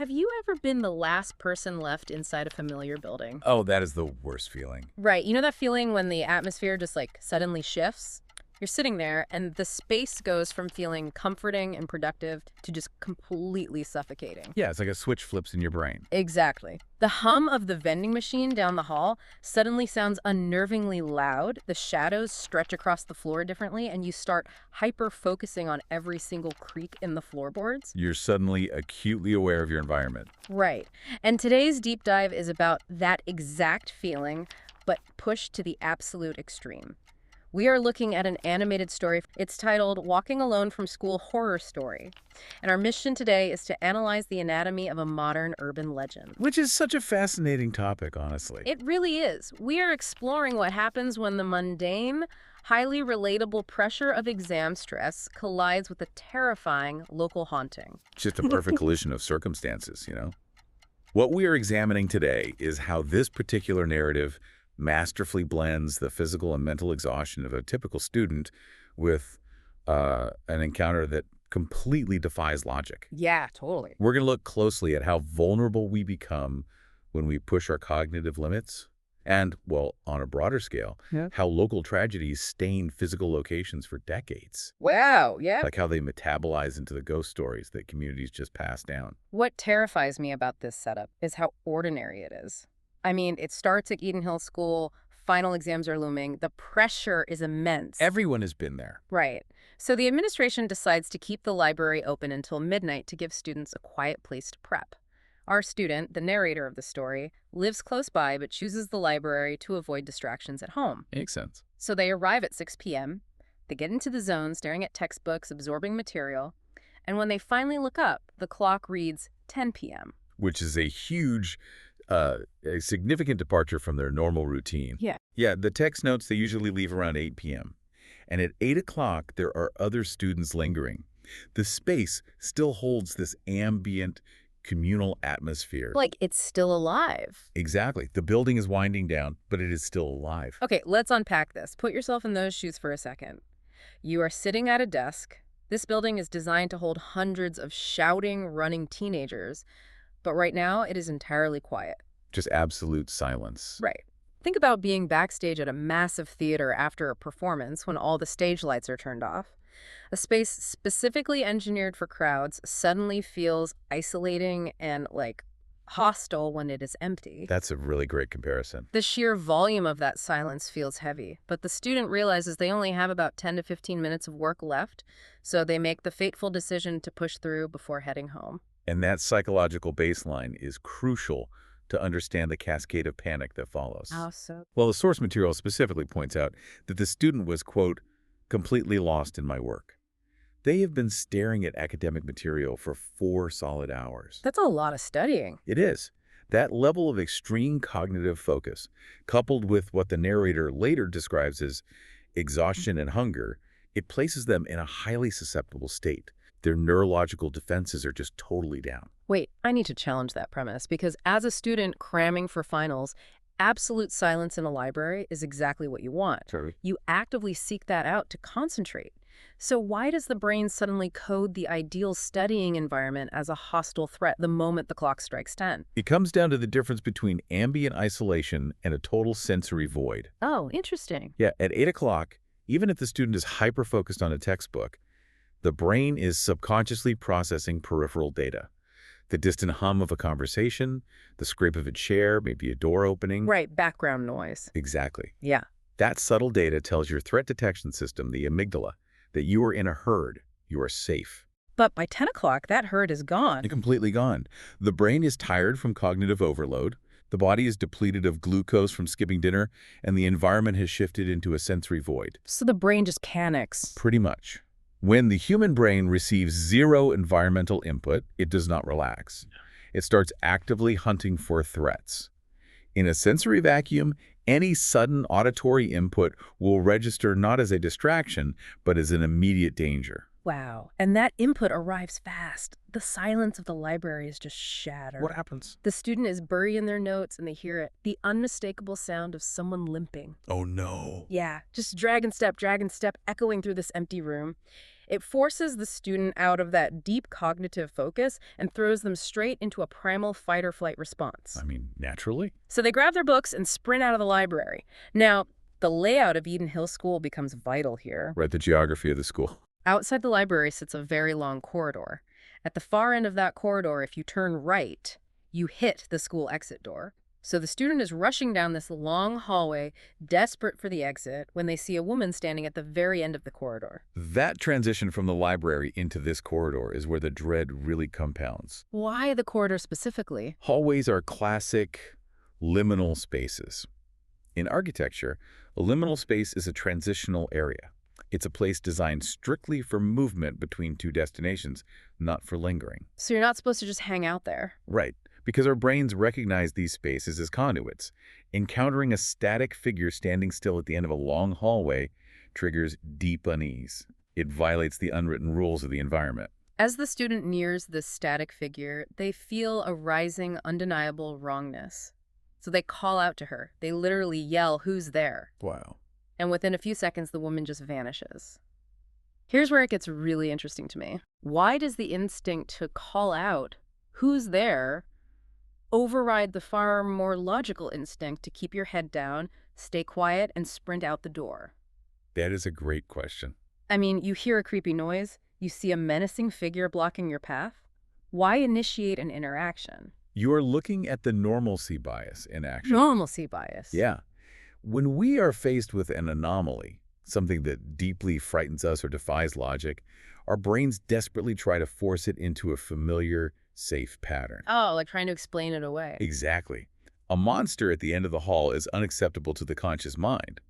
Have you ever been the last person left inside a familiar building? Oh, that is the worst feeling. Right. You know that feeling when the atmosphere just like suddenly shifts? You're sitting there and the space goes from feeling comforting and productive to just completely suffocating. Yeah, it's like a switch flips in your brain. Exactly. The hum of the vending machine down the hall suddenly sounds unnervingly loud. The shadows stretch across the floor differently, and you start hyper focusing on every single creak in the floorboards. You're suddenly acutely aware of your environment. Right. And today's deep dive is about that exact feeling, but pushed to the absolute extreme. We are looking at an animated story. It's titled Walking Alone from School Horror Story. And our mission today is to analyze the anatomy of a modern urban legend. Which is such a fascinating topic, honestly. It really is. We are exploring what happens when the mundane, highly relatable pressure of exam stress collides with a terrifying local haunting. Just a perfect collision of circumstances, you know? What we are examining today is how this particular narrative masterfully blends the physical and mental exhaustion of a typical student with an encounter that completely defies logic. Yeah, totally. We're going to look closely at how vulnerable we become when we push our cognitive limits and, well, on a broader scale, how local tragedies stain physical locations for decades. Wow, yeah. Like how they metabolize into the ghost stories that communities just pass down. What terrifies me about this setup is how ordinary it is. I mean, it starts at Eden Hill School, final exams are looming, the pressure is immense. Everyone has been there. Right. So the administration decides to keep the library open until midnight to give students a quiet place to prep. Our student, the narrator of the story, lives close by but chooses the library to avoid distractions at home. Makes sense. So they arrive at 6 p.m., they get into the zone, staring at textbooks, absorbing material, and when they finally look up, the clock reads 10 p.m. Which is a huge, a significant departure from their normal routine. Yeah. Yeah, the text notes they usually leave around 8 p.m. And at 8 o'clock, there are other students lingering. The space still holds this ambient, communal atmosphere. Like it's still alive. Exactly. The building is winding down, but it is still alive. Okay, let's unpack this. Put yourself in those shoes for a second. You are sitting at a desk. This building is designed to hold hundreds of shouting, running teenagers, but right now it is entirely quiet. Just absolute silence. Right. Think about being backstage at a massive theater after a performance when all the stage lights are turned off. A space specifically engineered for crowds suddenly feels isolating and, like, hostile when it is empty. That's a really great comparison. The sheer volume of that silence feels heavy, but the student realizes they only have about 10 to 15 minutes of work left, so they make the fateful decision to push through before heading home. And that psychological baseline is crucial to understand the cascade of panic that follows. How so? Well, the source material specifically points out that the student was, quote, completely lost in my work. They have been staring at academic material for 4 solid hours. That's a lot of studying. It is. That level of extreme cognitive focus, coupled with what the narrator later describes as exhaustion and hunger, it places them in a highly susceptible state. Their neurological defenses are just totally down. Wait, I need to challenge that premise because as a student cramming for finals, absolute silence in a library is exactly what you want. Sorry. You actively seek that out to concentrate. So why does the brain suddenly code the ideal studying environment as a hostile threat the moment the clock strikes 10? It comes down to the difference between ambient isolation and a total sensory void. Oh, interesting. Yeah, at 8 o'clock, even if the student is hyper-focused on a textbook, the brain is subconsciously processing peripheral data. The distant hum of a conversation, the scrape of a chair, maybe a door opening. Right, background noise. Exactly. Yeah. That subtle data tells your threat detection system, the amygdala, that you are in a herd, you are safe. But by 10 o'clock, that herd is gone. You're completely gone. The brain is tired from cognitive overload, the body is depleted of glucose from skipping dinner, and the environment has shifted into a sensory void. So the brain just panics. Pretty much. When the human brain receives zero environmental input, it does not relax. It starts actively hunting for threats. In a sensory vacuum, any sudden auditory input will register not as a distraction, but as an immediate danger. Wow. And that input arrives fast. The silence of the library is just shattered. What happens? The student is buried in their notes and they hear it. The unmistakable sound of someone limping. Oh no. Yeah, just drag and step, echoing through this empty room. It forces the student out of that deep cognitive focus and throws them straight into a primal fight-or-flight response. I mean, naturally. So they grab their books and sprint out of the library. Now, the layout of Eden Hill School becomes vital here. Right, the geography of the school. Outside the library sits a very long corridor. At the far end of that corridor, if you turn right, you hit the school exit door. So the student is rushing down this long hallway, desperate for the exit, when they see a woman standing at the very end of the corridor. That transition from the library into this corridor is where the dread really compounds. Why the corridor specifically? Hallways are classic liminal spaces. In architecture, a liminal space is a transitional area. It's a place designed strictly for movement between two destinations, not for lingering. So you're not supposed to just hang out there. Right, because our brains recognize these spaces as conduits. Encountering a static figure standing still at the end of a long hallway triggers deep unease. It violates the unwritten rules of the environment. As the student nears this static figure, they feel a rising, undeniable wrongness. So they call out to her. They literally yell, "Who's there?" Wow. And within a few seconds, the woman just vanishes. Here's where it gets really interesting to me. Why does the instinct to call out, "Who's there?" override the far more logical instinct to keep your head down, stay quiet, and sprint out the door? That is a great question. I mean, you hear a creepy noise, you see a menacing figure blocking your path. Why initiate an interaction? You are looking at the normalcy bias in action. Normalcy bias. Yeah. When we are faced with an anomaly, something that deeply frightens us or defies logic, our brains desperately try to force it into a familiar, safe pattern. Oh, like trying to explain it away. Exactly. A monster at the end of the hall is unacceptable to the conscious mind.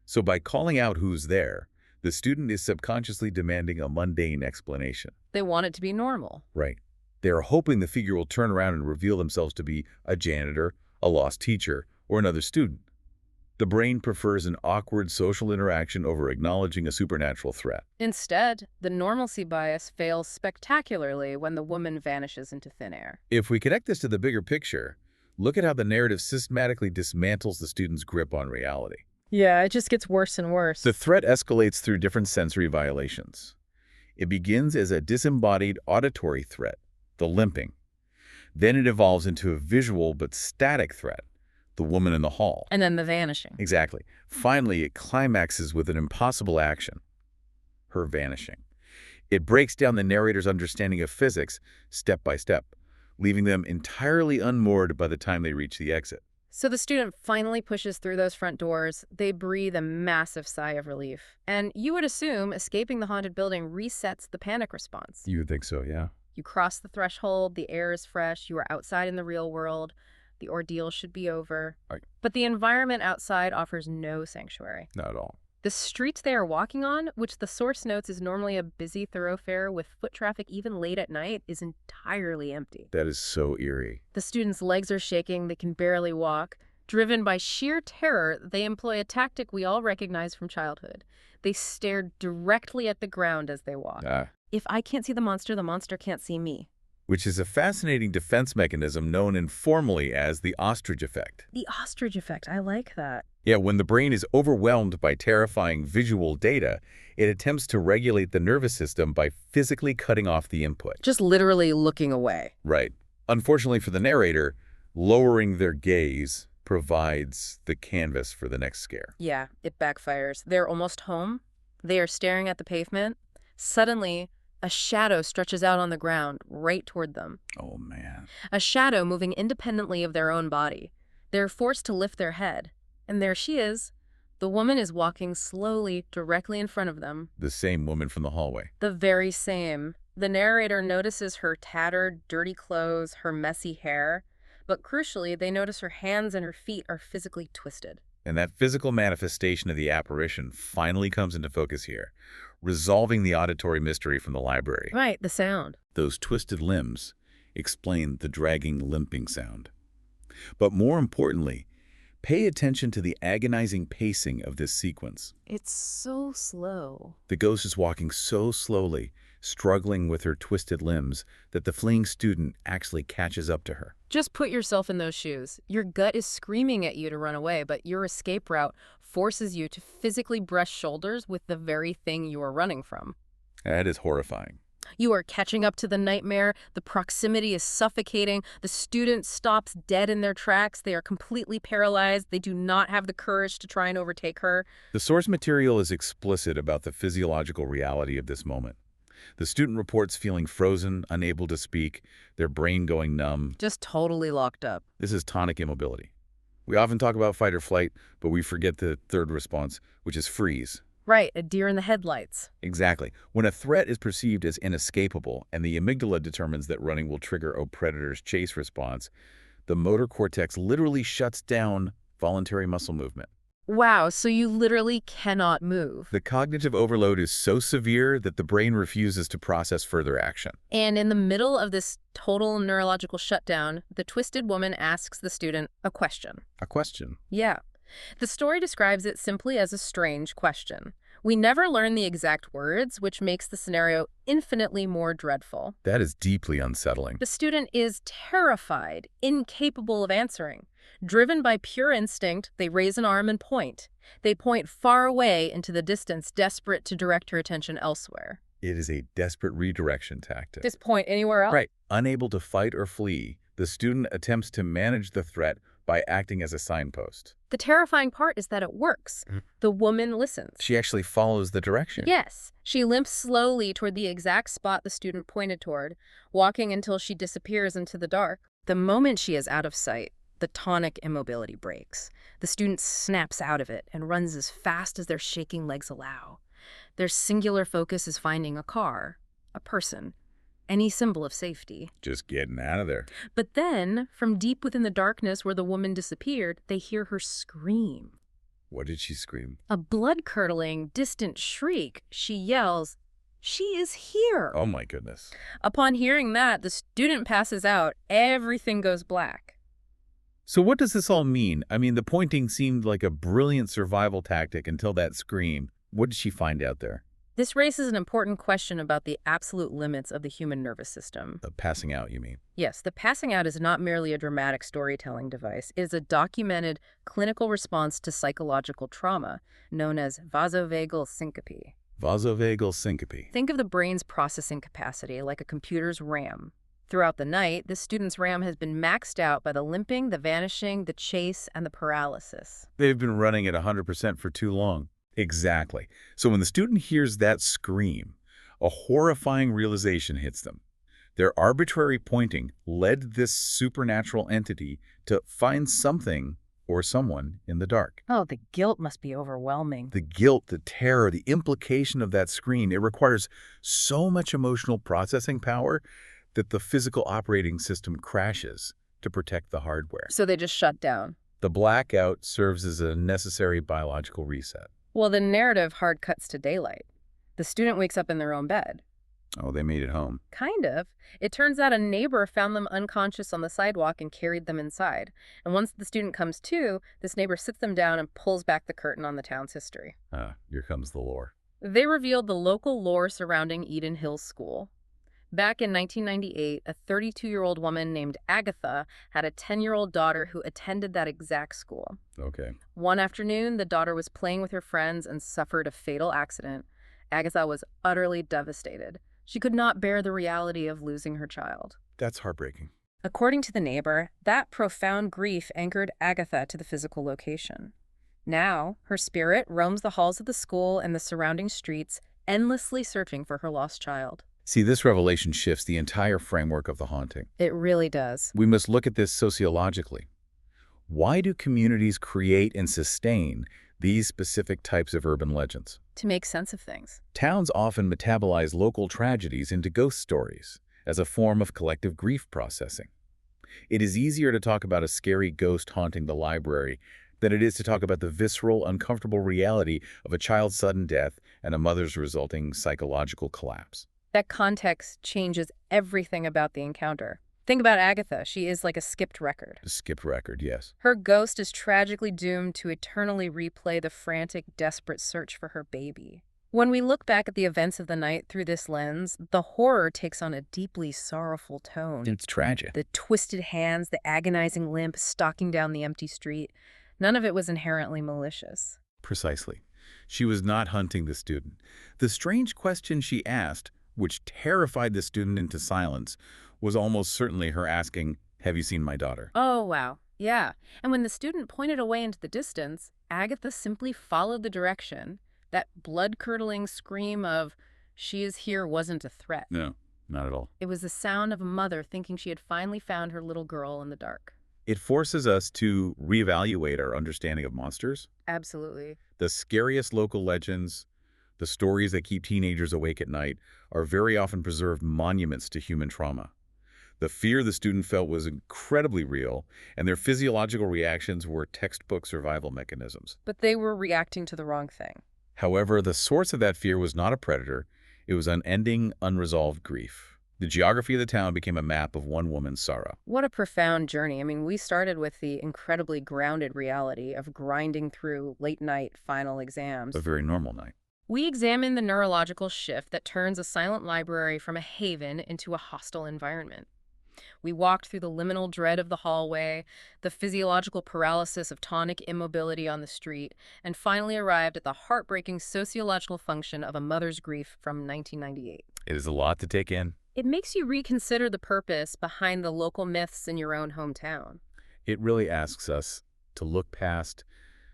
So by calling out who's there, the student is subconsciously demanding a mundane explanation. They want it to be normal. Right. They are hoping the figure will turn around and reveal themselves to be a janitor, a lost teacher, or another student. The brain prefers an awkward social interaction over acknowledging a supernatural threat. Instead, the normalcy bias fails spectacularly when the woman vanishes into thin air. If we connect this to the bigger picture, look at how the narrative systematically dismantles the student's grip on reality. Yeah, it just gets worse and worse. The threat escalates through different sensory violations. It begins as a disembodied auditory threat, the limping. Then it evolves into a visual but static threat, the woman in the hall. And then the vanishing. Exactly. Finally, it climaxes with an impossible action, her vanishing. It breaks down the narrator's understanding of physics step by step, leaving them entirely unmoored by the time they reach the exit. So the student finally pushes through those front doors. They breathe a massive sigh of relief. And you would assume escaping the haunted building resets the panic response. You would think so, yeah. You cross the threshold, the air is fresh, you are outside in the real world. The ordeal should be over. Right. But the environment outside offers no sanctuary. Not at all. The streets they are walking on, which the source notes is normally a busy thoroughfare with foot traffic even late at night, is entirely empty. That is so eerie. The students' legs are shaking, they can barely walk. Driven by sheer terror, they employ a tactic we all recognize from childhood. They stare directly at the ground as they walk. If I can't see the monster can't see me. Which is a fascinating defense mechanism known informally as the ostrich effect. The ostrich effect, I like that. Yeah, when the brain is overwhelmed by terrifying visual data, it attempts to regulate the nervous system by physically cutting off the input. Just literally looking away. Right. Unfortunately for the narrator, lowering their gaze provides the canvas for the next scare. Yeah, it backfires. They're almost home. They are staring at the pavement. Suddenly, a shadow stretches out on the ground right toward them. Oh, man. A shadow moving independently of their own body. They're forced to lift their head. And there she is. The woman is walking slowly directly in front of them. The same woman from the hallway. The very same. The narrator notices her tattered, dirty clothes, her messy hair. But crucially, they notice her hands and her feet are physically twisted. And that physical manifestation of the apparition finally comes into focus here, resolving the auditory mystery from the library. Right, the sound. Those twisted limbs explain the dragging, limping sound. But more importantly, pay attention to the agonizing pacing of this sequence. It's so slow. The ghost is walking so slowly, struggling with her twisted limbs, that the fleeing student actually catches up to her. Just put yourself in those shoes. Your gut is screaming at you to run away, but your escape route forces you to physically brush shoulders with the very thing you are running from. That is horrifying. You are catching up to the nightmare. The proximity is suffocating. The student stops dead in their tracks. They are completely paralyzed. They do not have the courage to try and overtake her. The source material is explicit about the physiological reality of this moment. The student reports feeling frozen, unable to speak, their brain going numb. Just totally locked up. This is tonic immobility. We often talk about fight or flight, but we forget the third response, which is freeze. Right, a deer in the headlights. Exactly. When a threat is perceived as inescapable and the amygdala determines that running will trigger a predator's chase response, the motor cortex literally shuts down voluntary muscle movement. Wow, so you literally cannot move. The cognitive overload is so severe that the brain refuses to process further action. And in the middle of this total neurological shutdown, the twisted woman asks the student a question. A question. Yeah. The story describes it simply as a strange question. We never learn the exact words, which makes the scenario infinitely more dreadful. That is deeply unsettling. The student is terrified, incapable of answering. Driven by pure instinct, they raise an arm and point. They point far away into the distance, desperate to direct her attention elsewhere. It is a desperate redirection tactic. Just point anywhere else? Right. Unable to fight or flee, the student attempts to manage the threat by acting as a signpost. The terrifying part is that it works. The woman listens. She actually follows the direction. Yes. She limps slowly toward the exact spot the student pointed toward, walking until she disappears into the dark. The moment she is out of sight, the tonic immobility breaks. The student snaps out of it and runs as fast as their shaking legs allow. Their singular focus is finding a car, a person, any symbol of safety. Just getting out of there. But then, from deep within the darkness where the woman disappeared, they hear her scream. What did she scream? A blood-curdling, distant shriek. She yells, "She is here!" Oh my goodness. Upon hearing that, the student passes out. Everything goes black. So what does this all mean? I mean, the pointing seemed like a brilliant survival tactic until that scream. What did she find out there? This raises an important question about the absolute limits of the human nervous system. Passing out, you mean? Yes, the passing out is not merely a dramatic storytelling device. It is a documented clinical response to psychological trauma, known as vasovagal syncope. Vasovagal syncope. Think of the brain's processing capacity like a computer's RAM. Throughout the night, this student's RAM has been maxed out by the limping, the vanishing, the chase, and the paralysis. They've been running at 100% for too long. Exactly. So when the student hears that scream, a horrifying realization hits them. Their arbitrary pointing led this supernatural entity to find something or someone in the dark. Oh, the guilt must be overwhelming. The guilt, the terror, the implication of that scream, it requires so much emotional processing power that the physical operating system crashes to protect the hardware. So they just shut down. The blackout serves as a necessary biological reset. Well, the narrative hard cuts to daylight. The student wakes up in their own bed. Oh, they made it home. Kind of. It turns out a neighbor found them unconscious on the sidewalk and carried them inside. And once the student comes to, this neighbor sits them down and pulls back the curtain on the town's history. Here comes the lore. They revealed the local lore surrounding Eden Hills School. Back in 1998, a 32-year-old woman named Agatha had a 10-year-old daughter who attended that exact school. Okay. One afternoon, the daughter was playing with her friends and suffered a fatal accident. Agatha was utterly devastated. She could not bear the reality of losing her child. That's heartbreaking. According to the neighbor, that profound grief anchored Agatha to the physical location. Now, her spirit roams the halls of the school and the surrounding streets, endlessly searching for her lost child. See, this revelation shifts the entire framework of the haunting. It really does. We must look at this sociologically. Why do communities create and sustain these specific types of urban legends? To make sense of things. Towns often metabolize local tragedies into ghost stories as a form of collective grief processing. It is easier to talk about a scary ghost haunting the library than it is to talk about the visceral, uncomfortable reality of a child's sudden death and a mother's resulting psychological collapse. That context changes everything about the encounter. Think about Agatha. She is like a skipped record. A skipped record, yes. Her ghost is tragically doomed to eternally replay the frantic, desperate search for her baby. When we look back at the events of the night through this lens, the horror takes on a deeply sorrowful tone. It's tragic. The twisted hands, the agonizing limp stalking down the empty street, none of it was inherently malicious. Precisely. She was not hunting the student. The strange question she asked, which terrified the student into silence, was almost certainly her asking, "Have you seen my daughter?" Oh, wow. Yeah. And when the student pointed away into the distance, Agatha simply followed the direction. That blood-curdling scream of, "She is here," wasn't a threat. No, not at all. It was the sound of a mother thinking she had finally found her little girl in the dark. It forces us to reevaluate our understanding of monsters. Absolutely. The scariest local legends, the stories that keep teenagers awake at night, are very often preserved monuments to human trauma. The fear the student felt was incredibly real, and their physiological reactions were textbook survival mechanisms. But they were reacting to the wrong thing. However, the source of that fear was not a predator. It was unending, unresolved grief. The geography of the town became a map of one woman's sorrow. What a profound journey. I mean, we started with the incredibly grounded reality of grinding through late-night final exams. A very normal night. We examined the neurological shift that turns a silent library from a haven into a hostile environment. We walked through the liminal dread of the hallway, the physiological paralysis of tonic immobility on the street, and finally arrived at the heartbreaking sociological function of a mother's grief from 1998. It is a lot to take in. It makes you reconsider the purpose behind the local myths in your own hometown. It really asks us to look past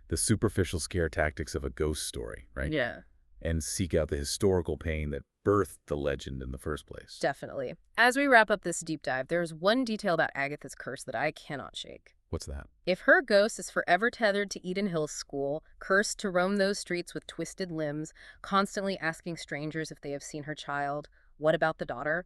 the superficial scare tactics of a ghost story, right? Yeah. And seek out the historical pain that birthed the legend in the first place. Definitely. As we wrap up this deep dive, there's one detail about Agatha's curse that I cannot shake. What's that? If her ghost is forever tethered to Eden Hills School, cursed to roam those streets with twisted limbs, constantly asking strangers if they have seen her child, what about the daughter?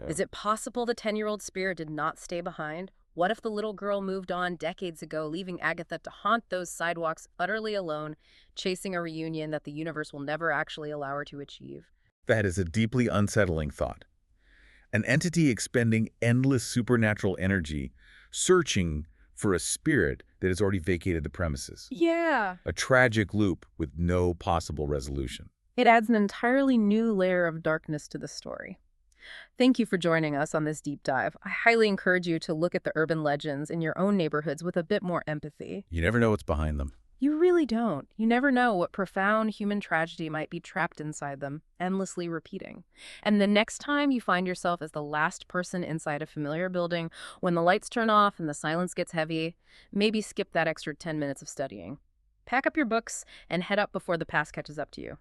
Is it possible the 10-year-old spirit did not stay behind? What if the little girl moved on decades ago, leaving Agatha to haunt those sidewalks utterly alone, chasing a reunion that the universe will never actually allow her to achieve? That is a deeply unsettling thought. An entity expending endless supernatural energy, searching for a spirit that has already vacated the premises. Yeah. A tragic loop with no possible resolution. It adds an entirely new layer of darkness to the story. Thank you for joining us on this deep dive. I highly encourage you to look at the urban legends in your own neighborhoods with a bit more empathy. You never know what's behind them. You really don't. You never know what profound human tragedy might be trapped inside them, endlessly repeating. And the next time you find yourself as the last person inside a familiar building, when the lights turn off and the silence gets heavy, maybe skip that extra 10 minutes of studying. Pack up your books and head up before the past catches up to you.